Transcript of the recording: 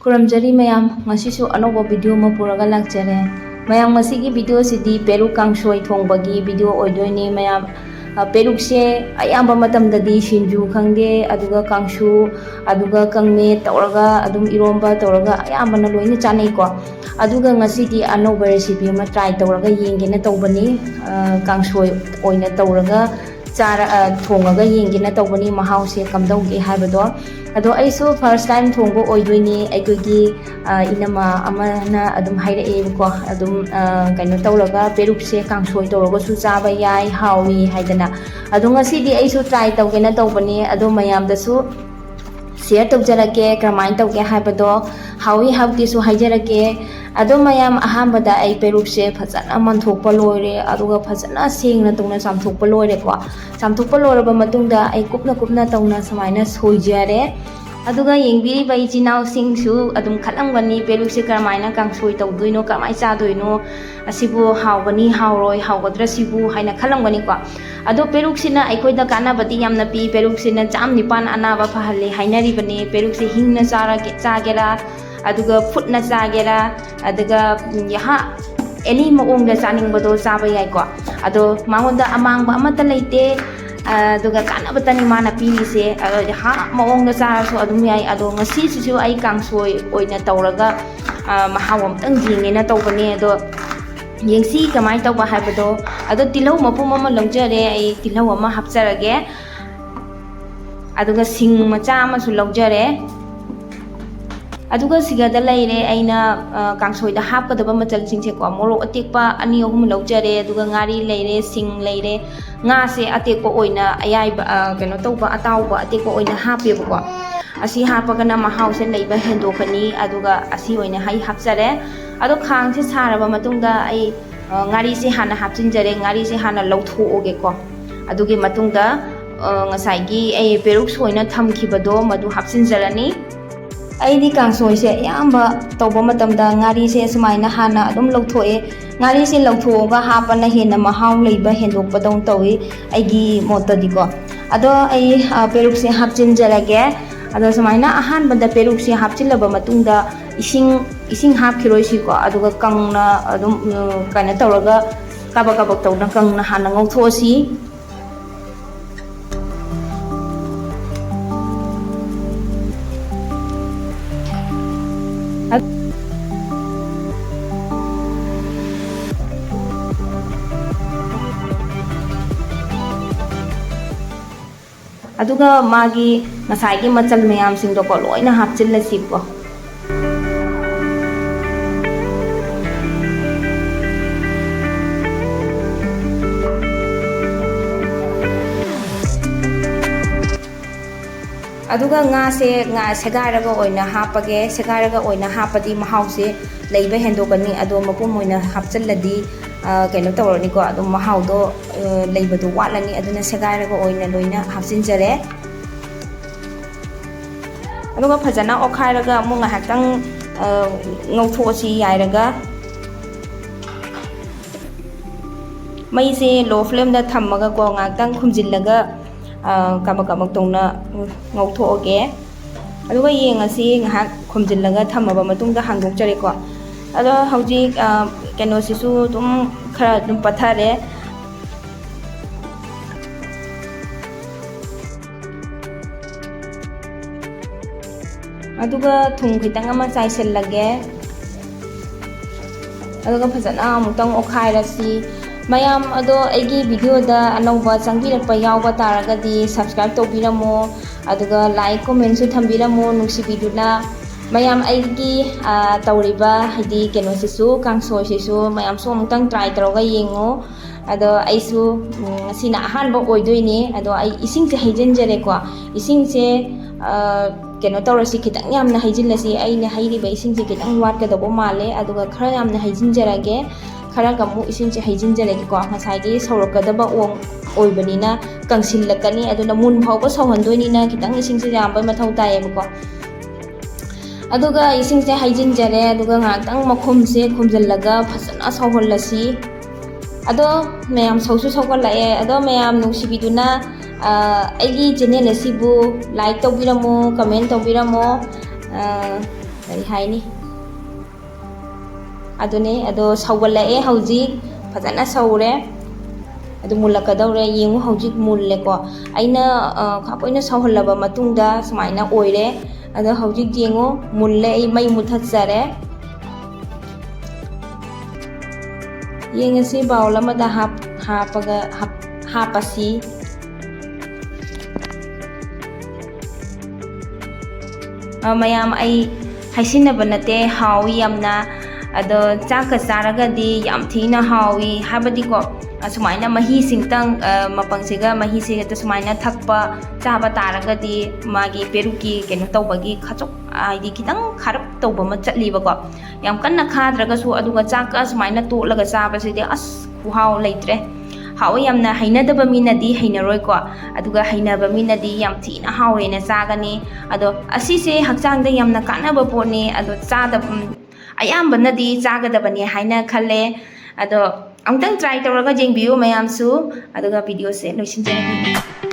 खुरमजरी ma'am ngasisu anoba video ma puraga lakjare ma'am ngasi video sidi peruk kangsoi thongbagi video oidoini ma'am peruk se ayamba matam dadi sinju khangde aduga kangsu aduga kangme tawraga adum iromba tawraga ayamba na loina chanai ko aduga ngasi di anoba recipe ma try tawraga yengena tawbani kangsoi oina tawraga chara thongaga yengena tawbani mahause kamdauge haibado ado aisu first time thongbo oidoini aikogi inama amana adum hairae ko adum kaino tawraga perukse kangsoi tawraga su chaba yai hawi haidana ado ngasi di aisu try tawgena tawbani ado mayam da su share tawjarake kramai tawge haibado hawi hawti su haijarake ado mayam ahambada ai perukse phajana manthokpa loire aduga phajana sengna tawna samthokpa loire ko samthokpa loraba matungda ai kupna tawna samaina soijare aduga yengbiri bai jinau singsu adum khalangbani perukse karmaina kangsoi tawduino kamai chadoino asibu hawbani hawroi hawgadra sibu haina khalangani ko ado peruksina aikoida kanabati yamna pi peruksina cham nipan anaba phahalle hainari bani perukse hingna chagera aduga futna chagera aduga yaha any maongda chaningbado chaba yai ko ado mangonda amangba amata leite aduga kanabatani mana pirise ha maongda charasu adum yai ado ngasi sisu ai kangsoi oina tawraga mahawam tang jingena tawbani ado yengsi kamai tawba haibado ado tilau mapum ama laujare ai tilau ama hapcharage aduga sing macha ama su laujare aduga sigada laire aina kangsoi da hapkadaba machal singse ko morok atekpa ani ahum laujare aduga ngari laire sing laire nga se atekpa oina ayai keno tawba atawba atekpa oina hapeba ko asi hapagana mahau se leiba hendokani aduga asi oina hai hapchare ado khang se saraba matungda ai ngari se hana hapchinjare ngari se hana lauthoge ko adugi matungda ngasai gi ai peruk soina thamkhibado madu hapchinjarani aidi kangsoi se yamba tawba matamda ngari se sumaina hana adum lauthoe ngari se lauthoga hapana hena mahau leiba hendokpa dong tawi aigi motadi ko ado ai peruk se hapchinjarage ado sumaina ahan banda peruk se hapchilaba matungda ising hapkhiroi si ko aduga kangna adum kana tawraga kabak tawna kangna hana ngothosi aduga magi ngasai gi machal mayam sing do ko loina hapchil la sip ko aduga nga segaraga oina hapage segaraga oina hapadi mahause leiba hendokani ado mapum oina hapchalladi keno tawrani ko ado mahaudo leibadu walani aduna segaraga oina loina hapchinjare aduga phajana okhairaga mu ngahakang ngauthosi yairaga maise low flame da thammaga ko ngakang khumjillaga kabak tongna ngauthoge aduga yengasi ngahak khumjillaga thamaba matungda hangdokjare ko ado hauji keno sisu tum khara dum pathare aduga thung khitang ama chaisellage aduga phajana amutang okhairasi mayam ado aigi video da anauba changbirakpa yawba taragadi subscribe tobiramo aduga like comment su thambiramo nungsibiduna mayam aigi tawriba hidi keno sisu kangsoi sisu mayam so amutang try taraga yengo ado aisu sina ahanba oidoini ado ai ising se haijenjare ko ising se keno tawrasi khitang yamna haijillasi aina hairiba ising se khitang watkadabo male aduga khara yamna haijinjarage khara gamu ising se haijinjarage ko ngasai sorokadaba oibanina kangsilakani aduna mun phawba sawhandoinina khitang ising se yamba mathau tayeba ko aduga ising se haijinjare aduga ngakang makhum se khumjallaga phasana sawhollasi ado mayam sausu sawgalae ado mayam nungsibiduna aigi channel asibu like tawbiramo comment tawbiramo ꯀꯔꯤ ꯍꯥꯏꯅꯤ ꯑꯗꯨꯅꯦ ꯑꯗꯣ ꯁꯧꯒꯠꯂꯛꯑꯦ ꯍꯧꯖꯤꯛ ꯐꯖꯅ ꯁꯧꯔꯦ ꯑꯗꯨ ꯃꯨꯜꯂꯛꯀꯗꯧꯔꯦ ꯌꯦꯡꯉꯨ ꯍꯧꯖꯤꯛ ꯃꯨꯜꯂꯦꯀꯣ ꯑꯩꯅ ꯈꯥꯛꯄꯣꯏꯅ ꯁꯧꯍꯜꯂꯕ ꯃꯇꯨꯡꯗ ꯁꯨꯃꯥꯏꯅ ꯑꯣꯏꯔꯦ ꯑꯗꯣ ꯍꯧꯖꯤꯛ ꯌꯦꯡꯉꯨ ꯃꯨꯜꯂꯦ ꯑꯩ ꯃꯩ ꯃꯨꯊꯠꯆꯔꯦ ꯌꯦꯡꯉꯁꯤ ꯕꯥꯎꯜ ꯑꯃꯗ ꯍꯥꯞꯄꯁꯤ ꯃꯌꯥꯝ ꯑꯩ ꯍꯥꯏꯁꯤꯟꯅꯕ ꯅꯠꯇꯦ ꯍꯥꯎꯏ ꯌꯥꯝꯅ ꯑꯗꯣ ꯆꯥꯛꯀ ꯆꯥꯔꯒꯗꯤ ꯌꯥꯝ ꯊꯤꯅ ꯍꯥꯎꯏ ꯍꯥꯏꯕꯗꯤꯀꯣ ꯑꯁꯨꯃꯥꯏꯅ ꯃꯍꯤꯁꯤꯡꯇꯪ ꯃꯄꯪꯁꯤꯒ ꯃꯍꯤꯁꯤꯒ ꯁꯨꯃꯥꯏꯅ ꯊꯛꯄ ꯆꯥꯕ ꯇꯥꯔꯒꯗꯤ ꯃꯥꯒꯤ ꯄꯦꯔꯨꯛꯀꯤ ꯀꯩꯅꯣ ꯇꯧꯕꯒꯤ ꯈꯥꯆꯣꯛ ꯍꯥꯏꯗꯤ ꯈꯤꯇꯪ ꯈꯥꯔꯞ ꯇꯧꯕ ꯑꯃ ꯆꯠꯂꯤꯕꯀꯣ ꯌꯥꯝ ꯀꯟꯅ ꯈꯥꯗ꯭ꯔꯒꯁꯨ ꯑꯗꯨꯒ ꯆꯥꯛꯀ ꯁꯨꯃꯥꯏꯅ ꯇꯣꯠꯂꯒ ꯆꯥꯕꯁꯤꯗꯤ ꯑꯁ ꯈꯨꯍꯥꯎ ꯂꯩꯇ꯭ꯔꯦ ꯍꯥꯎꯋꯤ ꯌꯥꯝꯅ ꯍꯩꯅꯗꯕ ꯃꯤꯅꯗꯤ ꯍꯩꯅꯔꯣꯏꯀꯣ ꯑꯗꯨꯒ ꯍꯩꯅꯕ ꯃꯤꯅꯗꯤ ꯌꯥꯝ ꯊꯤꯅ ꯍꯥꯎꯋꯦꯅ ꯆꯥꯒꯅꯤ ꯑꯗꯣ ꯑꯁꯤꯁꯦ ꯍꯛꯆꯥꯡꯗ ꯌꯥꯝꯅ ꯀꯥꯟꯅꯕ ꯄꯣꯠꯅꯤ ꯑꯗꯣ ꯑꯌꯥꯝꯕꯅꯗꯤ ꯆꯥꯒꯗꯕꯅꯤ ꯍꯥꯏꯅ ꯈꯜꯂꯦ ꯑꯗꯣ ꯑꯃꯨꯛꯇꯪ ꯇ꯭ꯔꯥꯏ ꯇꯧꯔꯒ ꯌꯦꯡꯕꯤꯌꯨ ꯃꯌꯥꯝꯁꯨ ꯑꯗꯨꯒ ꯚꯤꯗꯤꯑꯣꯁꯦ ꯂꯣꯏꯁꯤꯟꯖꯔꯒꯦ